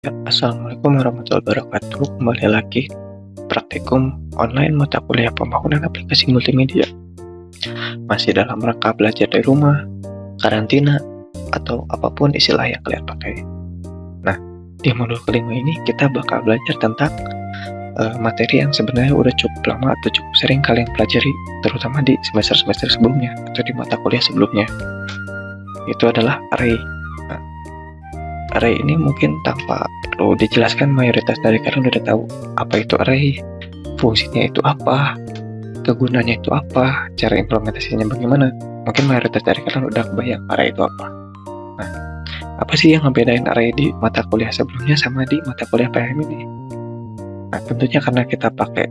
Ya, Assalamualaikum warahmatullahi wabarakatuh. Kembali lagi praktikum online mata kuliah pembangunan aplikasi multimedia. Masih dalam rangka belajar dari rumah, karantina, atau apapun istilah yang kalian pakai. Nah, di modul kelima ini kita bakal belajar tentang materi yang sebenarnya udah cukup lama atau cukup sering kalian pelajari, terutama di semester-semester sebelumnya atau di mata kuliah sebelumnya. Itu adalah array. Nah, array ini mungkin tanpa perlu dijelaskan, mayoritas dari kalian udah tahu apa itu array, fungsinya itu apa, kegunaannya itu apa, cara implementasinya bagaimana. Mungkin mayoritas dari kalian udah kebayang array itu apa. Nah, apa sih yang ngebedain array di mata kuliah sebelumnya sama di mata kuliah PHM ini? Nah, tentunya karena kita pakai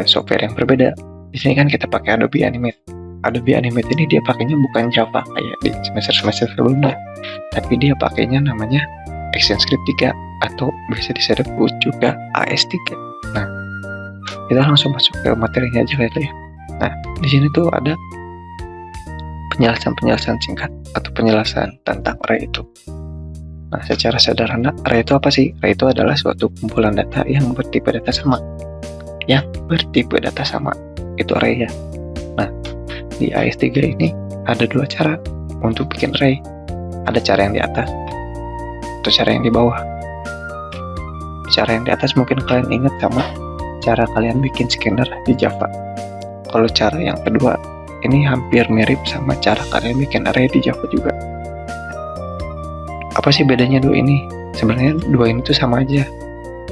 software yang berbeda. Di sini kan kita pakai Adobe Animate. Adobe Animate ini dia pakainya bukan Java kayak di semester-semester sebelumnya, tapi dia pakainya namanya ActionScript 3 atau bisa disebut juga AS3. Nah, kita langsung masuk ke materinya aja kali ya. Nah, di sini tuh ada penjelasan singkat atau penjelasan tentang array itu. Nah, secara sederhana, array itu apa sih? Array itu adalah suatu kumpulan data yang bertipe data sama. Itu array ya. Nah, di AS3 ini ada dua cara untuk bikin array. Ada cara yang di atas atau cara yang di bawah. Cara yang di atas mungkin kalian ingat sama cara kalian bikin scanner di Java. Kalau cara yang kedua ini hampir mirip sama cara kalian bikin array di Java juga. Apa sih bedanya dua ini? Sebenarnya dua ini tuh sama aja,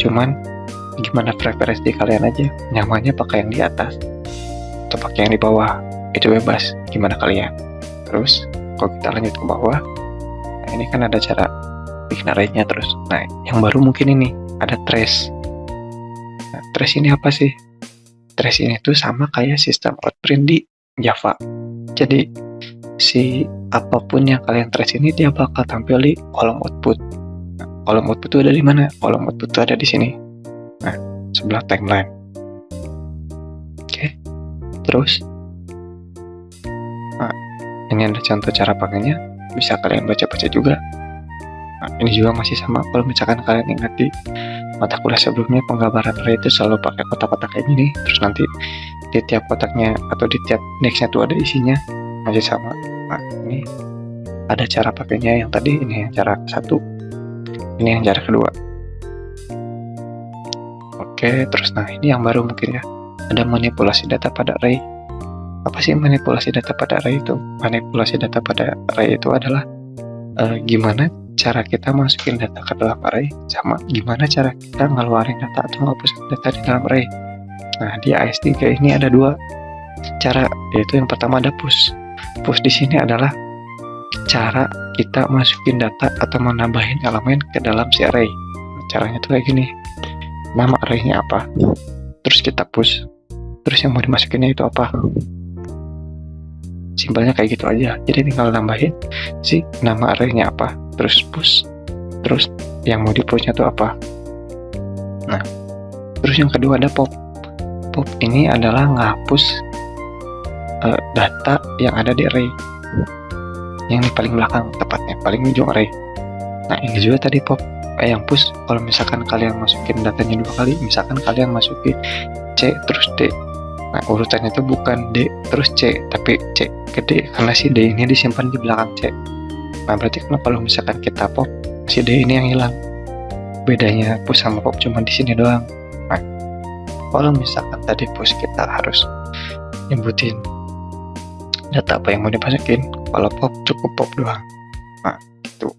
cuman gimana preferensi kalian aja, nyamannya pakai yang di atas atau pakai yang di bawah, itu bebas, gimana kalian. Terus kalau kita lanjut ke bawah, nah ini kan ada cara bikin array-nya terus. Nah, yang baru mungkin ini ada trace. Nah, trace ini apa sih? Trace ini tuh sama kayak sistem outprint di Java. Jadi si apapun yang kalian trace ini dia bakal tampil di kolom output. Nah, kolom output itu ada di mana? Kolom output itu ada di sini. Nah, sebelah timeline. Oke. Terus nah, ini ada contoh cara pakainya, bisa kalian baca-baca juga. Nah, ini juga masih sama. Kalau misalkan kalian ingat di mata kuliah sebelumnya, penggambaran array itu selalu pakai kotak-kotak kayak gini. Terus nanti di tiap kotaknya atau di tiap nextnya tuh ada isinya, masih sama. Nah, ini ada cara pakainya yang tadi, ini yang cara satu, ini yang cara kedua. Oke, terus nah ini yang baru mungkin ya, ada manipulasi data pada array. Apa sih manipulasi data pada array itu? Manipulasi data pada array itu adalah gimana cara kita masukin data ke dalam array, sama gimana cara kita ngeluarin data atau ngapus data di dalam array. Nah, di AS3 ini ada dua cara, yaitu yang pertama ada push. Push di sini adalah cara kita masukin data atau menambahin elemen ke dalam si array. Nah, caranya tuh kayak gini. Nama array-nya apa? Terus kita push. Terus yang mau dimasukinnya itu apa? Simpelnya kayak gitu aja. Jadi tinggal nambahin si nama array-nya apa, terus push. Terus yang mau di-push-nya tuh apa? Nah, terus yang kedua ada pop. Pop ini adalah ngapus data yang ada di array, yang di paling belakang, tepatnya paling ujung array. Nah, ini juga tadi pop. Yang push, kalau misalkan kalian masukin datanya dua kali, misalkan kalian masukin C terus D, nah urutannya itu bukan D terus C, tapi C ke D, karena si D ini disimpan di belakang C. Nah, berarti kalau misalkan kita pop, si D ini yang hilang. Bedanya push sama pop cuma di sini doang. Nah, kalau misalkan tadi push kita harus nyebutin data apa yang mau dimasukin, kalau pop cukup pop doang. Nah, gitu.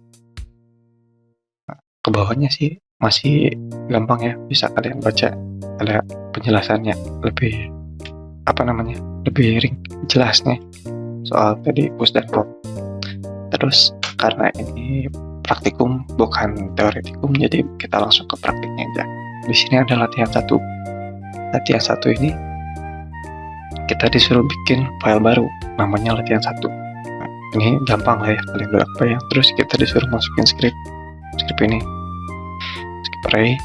Nah, ke bawahnya sih masih gampang ya, bisa kalian baca, ada penjelasannya lebih lebih jelasnya soal tadi push dan pop. Terus karena ini praktikum bukan teoretikum, jadi kita langsung ke praktiknya aja. Di sini ada latihan satu. Latihan satu ini kita disuruh bikin file baru, namanya latihan satu. Nah, ini gampang lah ya, kalian udah kebayang. Terus kita disuruh masukin script ini, script array,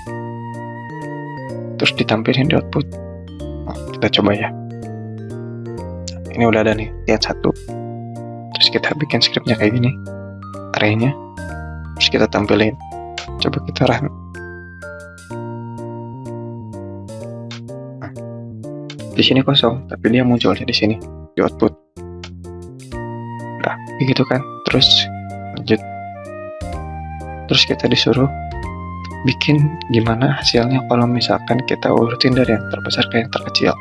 terus ditampilin di output. Nah, kita coba ya. Ini udah ada nih latihan satu. Terus kita bikin scriptnya kayak gini, array-nya, terus kita tampilin. Coba kita run. Di sini kosong, tapi dia munculnya di sini di output. Nah, begitu kan. Terus lanjut. Terus kita disuruh bikin gimana hasilnya kalau misalkan kita urutin dari yang terbesar ke yang terkecil.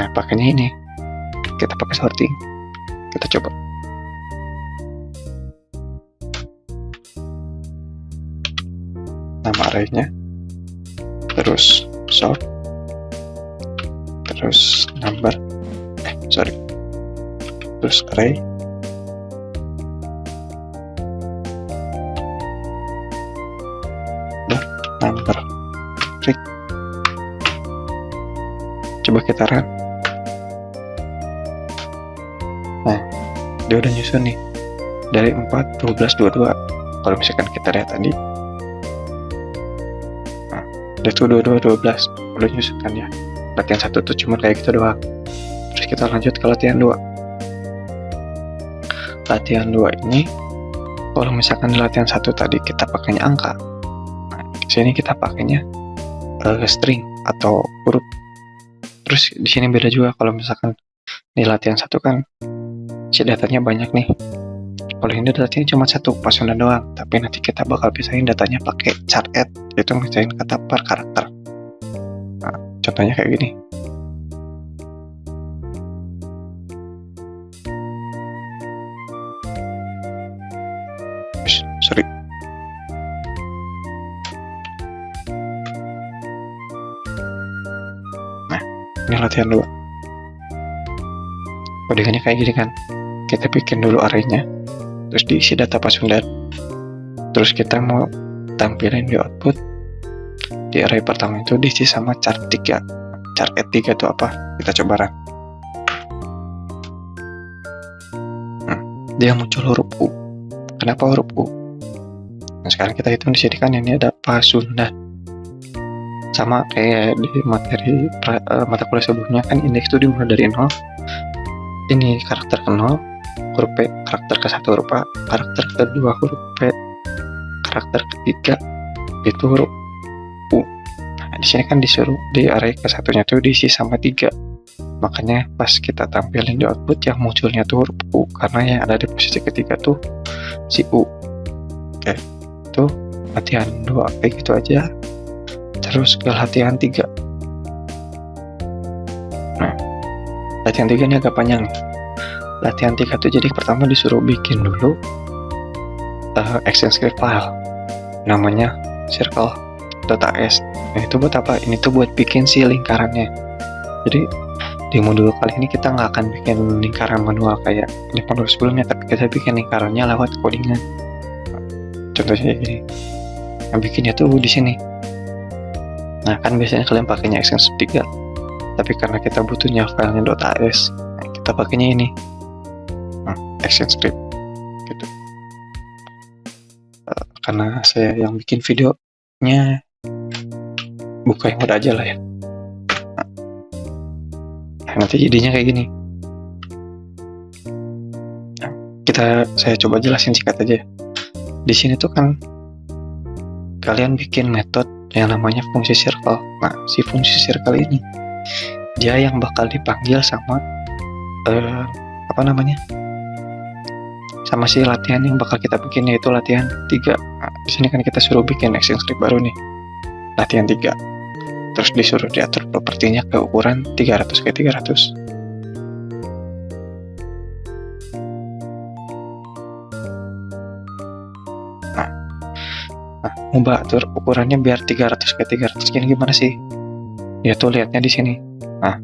Nah, pakainya ini. Kita pakai sorting. Kita coba. Nama array-nya. Terus sort. Terus number. Terus array. Number. Klik. Coba kita run. Nah, dia udah nyusun nih. Dari 4, 12, 22. Kalau misalkan kita lihat tadi. Nah, dia tuh 22, 12. Udah nyusun kan ya. Latihan 1 tuh cuma kayak gitu doang. Terus kita lanjut ke latihan 2. Latihan 2 ini, kalau misalkan di latihan 1 tadi kita pakainya angka. Sini kita pakainya string atau huruf. Terus di sini beda juga. Kalau misalkan di latihan 1 kan si datanya banyak nih. Kalau ini datanya cuma 1 pasunda doang. Tapi nanti kita bakal pisahin datanya pakai chart add, yaitu misahin kata per karakter. Nah, contohnya kayak gini. Sorry. Ini latihan 2. Codingannya kayak gini kan. Kita bikin dulu array-nya, terus diisi data Pasundan. Terus kita mau tampilin di output. Di array pertama itu diisi sama chart 3. Chart add 3 itu apa? Kita coba run. Dia muncul huruf U. Kenapa huruf U? Nah, sekarang kita hitung di sini kan ini ada Pasundan. Sama kayak di materi mata kuliah sebelumnya kan indeks itu dimulai dari 0. Ini karakter ke 0, huruf P, karakter ke 1 huruf A, karakter ke 2 huruf P, karakter ke 3 itu huruf U. Nah, di sini kan disuruh di array ke satunya tuh diisi sama 3. Makanya pas kita tampilin di output yang munculnya tuh huruf U, karena yang ada di posisi ketiga tuh si U. Oke, itu latihan 2 kayak gitu aja. Terus ke latihan 3. Nah, latihan 3 ini agak panjang nih. Latihan 3 tuh jadi pertama disuruh bikin dulu ActionScript file. Namanya circle.as. Nah, itu buat apa? Ini tuh buat bikin si lingkarannya. Jadi di modul kali ini kita nggak akan bikin lingkaran manual kayak di modul sebelumnya, tapi kita bikin lingkarannya lewat codingan. Contohnya gini. Yang bikinnya tuh di sini. Nah, kan biasanya kalian pakainya ActionScript 3. Tapi karena kita butuhnya filenya .as, nah kita pakainya ini. ActionScript gitu. Karena saya yang bikin videonya buka yang udah aja lah ya. Nah, nanti jadinya kayak gini. Nah, saya coba jelasin singkat aja. Di sini tuh kan kalian bikin metode yang namanya fungsi circle. Nah, si fungsi circle ini dia yang bakal dipanggil sama sama si latihan yang bakal kita bikin, yaitu latihan 3. Nah, di sini kan kita suruh bikin ActionScript baru nih, latihan 3. Terus disuruh diatur propertinya ke ukuran 300x300. Nah, mau atur ukurannya biar 300x300 gini gimana sih? Ya tuh lihatnya di sini. Nah,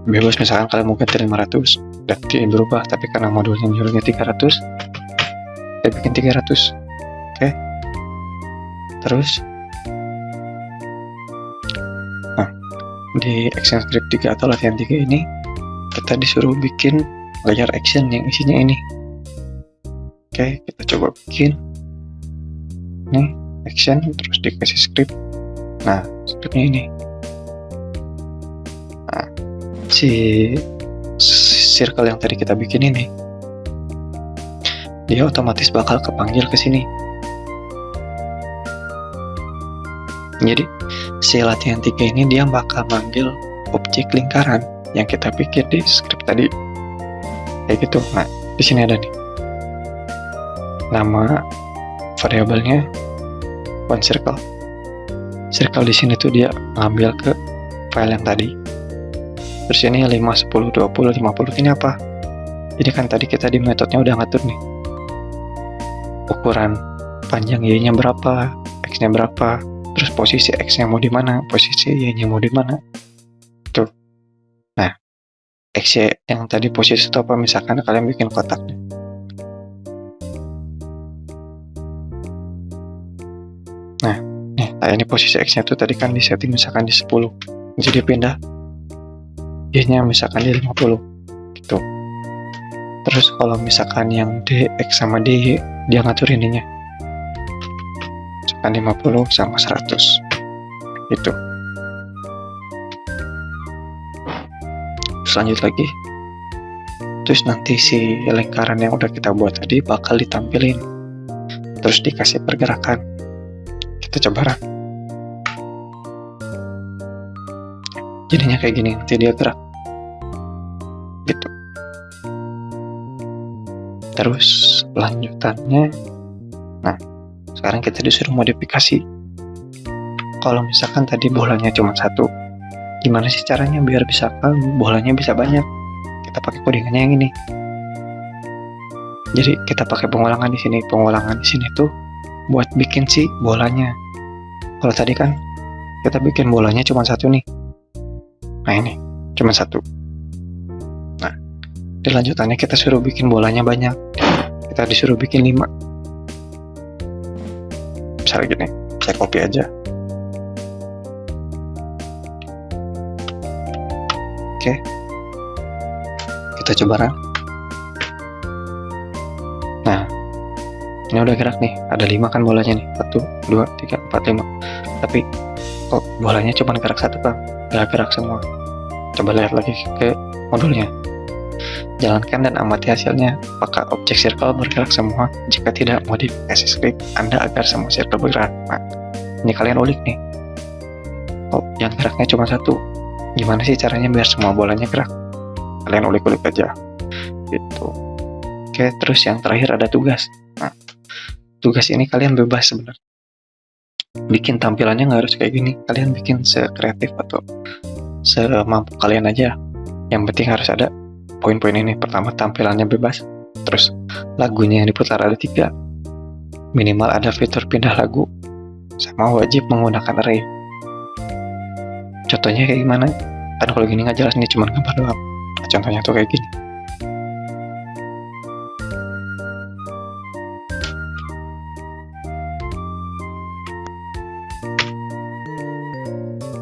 bebas misalkan kalian mau ganti 500 dan berubah, tapi karena modulnya nyuruhnya 300, saya bikin 300. Oke. Terus nah, di ActionScript 3 atau latihan 3 ini kita disuruh bikin layar action yang isinya ini. Oke, kita coba bikin nih action, terus dikasih script. Nah, scriptnya ini. Nah, si circle yang tadi kita bikin ini, dia otomatis bakal kepanggil ke sini. Jadi si latihan 3 ini dia bakal manggil objek lingkaran yang kita pikir di script tadi kayak gitu. Nah, di sini ada nih nama variabelnya one circle. Circle di sini tuh dia ngambil ke file yang tadi. Terus ini 5, 10, 20, 50 ini apa? Ini kan tadi kita di metodenya udah ngatur nih ukuran panjang y-nya berapa, x-nya berapa, terus posisi x-nya mau di mana, posisi y-nya mau di mana. Tuh. Nah, x-y yang tadi posisi itu apa? Misalkan kalian bikin kotak. Nah, ini posisi x-nya tuh tadi kan disetting misalkan di 10. Jadi pindah y-nya misalkan di 50 gitu. Terus kalau misalkan yang dx sama dy dia ngatur ininya misalkan 50 sama 100 gitu. Terus lanjut lagi, terus nanti si lingkaran yang udah kita buat tadi bakal ditampilin, terus dikasih pergerakan. Kita coba run. Jadinya kayak gini, nanti dia gerak gitu. Terus lanjutannya, nah sekarang kita disuruh modifikasi. Kalau misalkan tadi bolanya cuma satu, gimana sih caranya biar bisa bolanya bisa banyak? Kita pakai codingannya yang ini. Jadi kita pakai pengulangan di sini. Pengulangan di sini tuh buat bikin si bolanya. Kalau tadi kan kita bikin bolanya cuma satu nih. Nah ini cuma satu. Nah di lanjutannya kita suruh bikin bolanya banyak. Kita disuruh bikin 5. Misalnya gini, saya copy aja. Oke. Kita coba run. Nah, ini udah gerak nih. Ada 5 kan bolanya nih. 1, 2, 3, 4, 5. Tapi kok bolanya cuma gerak satu kan? Gak gerak semua. Coba lihat lagi ke modulnya. Jalankan dan amati hasilnya. Apakah objek circle bergerak semua? Jika tidak, modifikasi script Anda agar semua circle bergerak. Nah, ini kalian ulik nih. Oh, yang geraknya cuma satu. Gimana sih caranya biar semua bolanya gerak? Kalian ulik-ulik aja. Gitu. Oke, terus yang terakhir ada tugas. Nah, tugas ini kalian bebas sebenarnya. Bikin tampilannya nggak harus kayak gini. Kalian bikin sekreatif atau semampu kalian aja. Yang penting harus ada poin-poin ini. Pertama, tampilannya bebas. Terus lagunya yang diputar ada 3. Minimal ada fitur pindah lagu. Sama wajib menggunakan array. Contohnya kayak gimana? Kan kalau gini nggak jelas, nih cuma gambar doang. Nah, contohnya tuh kayak gini.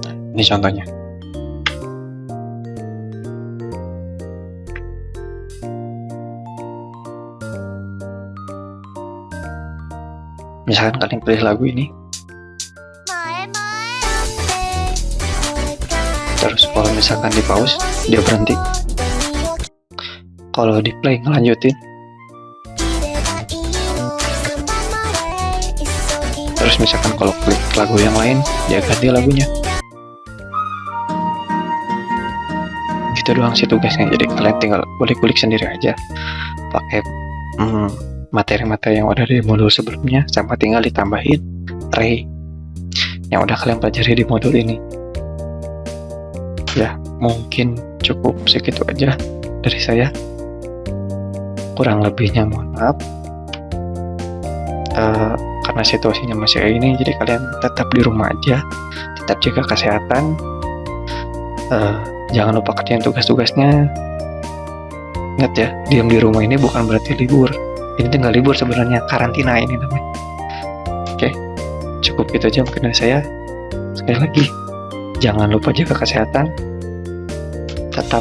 Nah, ini contohnya. Misalkan kalian pilih lagu ini, terus kalau misalkan di pause dia berhenti, kalau di play ngelanjutin, terus misalkan kalau klik lagu yang lain dia ganti lagunya. Gitu doang sih tugasnya. Jadi kalian tinggal kulik-kulik sendiri aja pakai materi-materi yang ada di modul sebelumnya, sama tinggal ditambahin array yang udah kalian pelajari di modul ini. Ya, mungkin cukup segitu aja dari saya. Kurang lebihnya mohon maaf. Karena situasinya masih kayak gini, jadi kalian tetap di rumah aja, tetap jaga kesehatan. Jangan lupa kerjain tugas-tugasnya. Ingat ya, diam di rumah ini bukan berarti libur. Ini tinggal libur sebenarnya, karantina ini namanya. Oke, cukup gitu aja mungkin dari saya. Sekali lagi, jangan lupa jaga kesehatan, tetap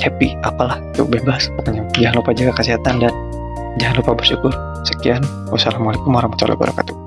happy, apalah itu bebas pokoknya. Jangan lupa jaga kesehatan dan jangan lupa bersyukur. Sekian, wassalamualaikum warahmatullahi wabarakatuh.